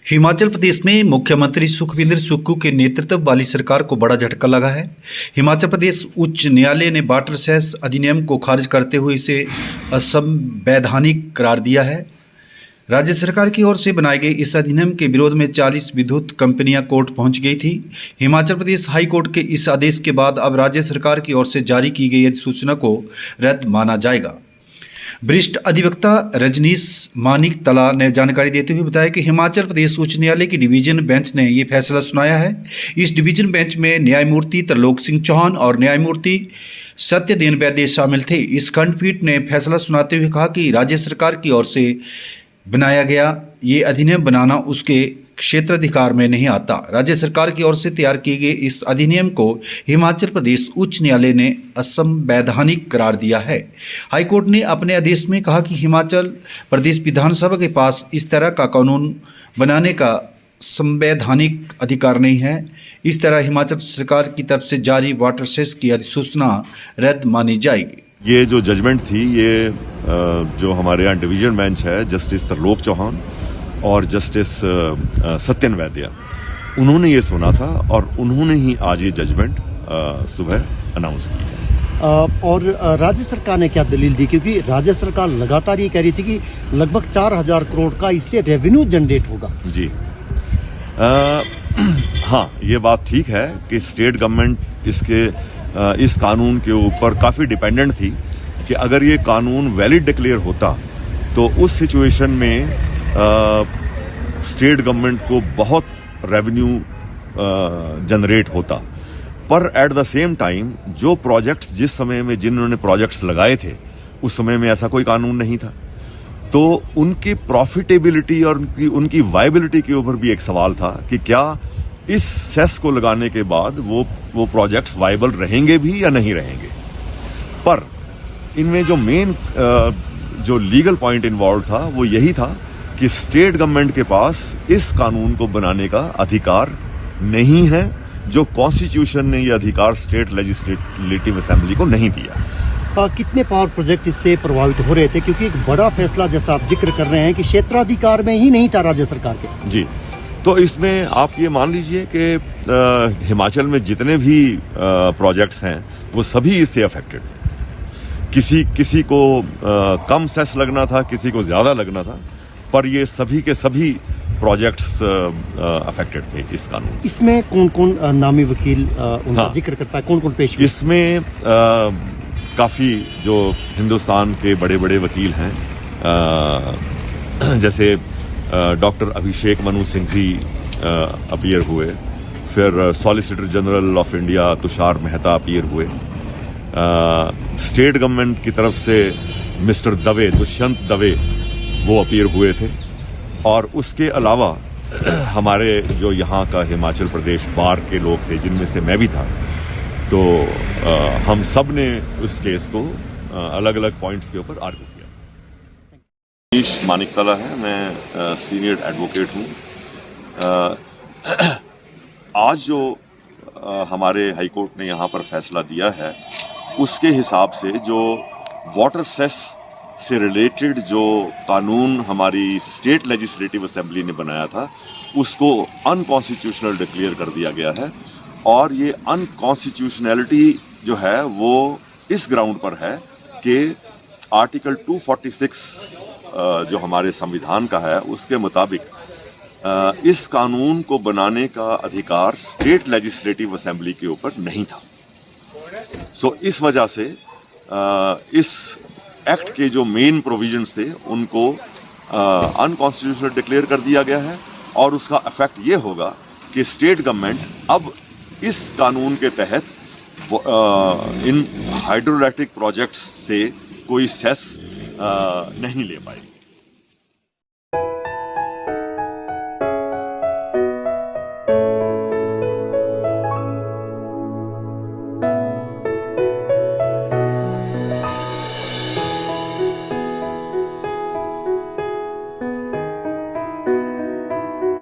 हिमाचल प्रदेश में मुख्यमंत्री सुखविंदर सुक्खू के नेतृत्व वाली सरकार को बड़ा झटका लगा है। हिमाचल प्रदेश उच्च न्यायालय ने वाटर सेस अधिनियम को खारिज करते हुए इसे असंवैधानिक करार दिया है। राज्य सरकार की ओर से बनाए गए इस अधिनियम के विरोध में 40 विद्युत कंपनियां कोर्ट पहुंच गई थी। हिमाचल प्रदेश हाई कोर्ट के इस आदेश के बाद अब राज्य सरकार की ओर से जारी की गई अधिसूचना को रद्द माना जाएगा। वरिष्ठ अधिवक्ता रजनीश मानिक तला ने जानकारी देते हुए बताया कि हिमाचल प्रदेश उच्च न्यायालय की डिवीजन बेंच ने ये फैसला सुनाया है। इस डिवीजन बेंच में न्यायमूर्ति त्रिलोक सिंह चौहान और न्यायमूर्ति सत्यदेव वैद्य शामिल थे। इस खंडपीठ ने फैसला सुनाते हुए कहा कि राज्य सरकार की ओर से बनाया गया ये अधिनियम बनाना उसके क्षेत्राधिकार में नहीं आता। राज्य सरकार की ओर से तैयार किए गए इस अधिनियम को हिमाचल प्रदेश उच्च न्यायालय ने असंवैधानिक करार दिया है। हाईकोर्ट ने अपने आदेश में कहा कि हिमाचल प्रदेश विधानसभा के पास इस तरह का कानून बनाने का संवैधानिक अधिकार नहीं है। इस तरह हिमाचल सरकार की तरफ से जारी वाटर सेस की अधिसूचना रद्द मानी जाएगी। ये जो जजमेंट थी, ये जो हमारे यहाँ डिवीजन बेंच है, जस्टिस त्रिलोक चौहान और जस्टिस सत्यन वैद्य, उन्होंने ये सुना था और उन्होंने ही आज ये जजमेंट सुबह अनाउंस की है। और राज्य सरकार ने क्या दलील दी? क्योंकि राज्य सरकार लगातार ये कह रही थी कि लगभग 4000 करोड़ का इससे रेवेन्यू जनरेट होगा। जी हाँ, ये बात ठीक है कि स्टेट गवर्नमेंट इस कानून के ऊपर काफी डिपेंडेंट थी कि अगर ये कानून वैलिड डिक्लेयर होता तो उस सिचुएशन में स्टेट गवर्नमेंट को बहुत रेवेन्यू जनरेट होता। पर एट द सेम टाइम जो प्रोजेक्ट्स जिस समय में जिन्होंने प्रोजेक्ट्स लगाए थे उस समय में ऐसा कोई कानून नहीं था, तो उनकी प्रॉफिटेबिलिटी और उनकी वायबिलिटी के ऊपर भी एक सवाल था कि क्या इस सेस को लगाने के बाद वो प्रोजेक्ट्स वायबल रहेंगे भी या नहीं रहेंगे। पर इनमें जो मेन जो लीगल पॉइंट इन्वॉल्व था वो यही था कि स्टेट गवर्नमेंट के पास इस कानून को बनाने का अधिकार नहीं है, जो कॉन्स्टिट्यूशन ने ये अधिकार स्टेट लेजिस्लेटिव असेंबली को नहीं दिया। कितने पावर प्रोजेक्ट इससे प्रभावित हो रहे थे? क्योंकि एक बड़ा फैसला जैसा आप जिक्र कर रहे हैं कि क्षेत्राधिकार में ही नहीं था राज्य सरकार के। जी, तो इसमें आप ये मान लीजिए कि हिमाचल में जितने भी प्रोजेक्ट्स हैं वो सभी इससे अफेक्टेड थे। किसी को कम सेस लगना था, किसी को ज्यादा लगना था, पर ये सभी के सभी प्रोजेक्ट्स अफेक्टेड थे इस कानून से। इसमें कौन कौन नामी वकील उनका जिक्र करता है? कौन कौन पेश हुए? इसमें काफी जो हिंदुस्तान के बड़े बड़े वकील हैं, जैसे डॉक्टर अभिषेक मनु सिंघवी अपीयर हुए, फिर solicitor general of India Tushar Mehta appear हुए, स्टेट गवर्नमेंट की तरफ से मिस्टर दवे, दुष्यंत दवे, वो अपीयर हुए थे। और उसके अलावा हमारे जो यहाँ का हिमाचल प्रदेश बार के लोग थे, जिनमें से मैं भी था, तो हम सब ने उस केस को अलग अलग पॉइंट्स के ऊपर आर्ग्यू किया। रजनीश मानिक तला है, मैं सीनियर एडवोकेट हूँ। आज जो हमारे हाईकोर्ट ने यहाँ पर फैसला दिया है, उसके हिसाब से जो वाटर सेस से रिलेटेड जो कानून हमारी स्टेट लेजिस्लेटिव असेंबली ने बनाया था, उसको अनकॉन्स्टिट्यूशनल डिक्लेयर कर दिया गया है। और ये अनकॉन्स्टिट्यूशनैलिटी जो है वो इस ग्राउंड पर है कि आर्टिकल 246 जो हमारे संविधान का है, उसके मुताबिक इस कानून को बनाने का अधिकार स्टेट लेजिस्लेटिव असेंबली के ऊपर नहीं था। सो इस वजह से इस एक्ट के जो मेन प्रोविजंस थे उनको अनकॉन्स्टिट्यूशनल डिक्लेयर कर दिया गया है। और उसका इफेक्ट ये होगा कि स्टेट गवर्नमेंट अब इस कानून के तहत इन हाइड्रोइलेक्ट्रिक प्रोजेक्ट्स से कोई सेस नहीं ले पाएगी।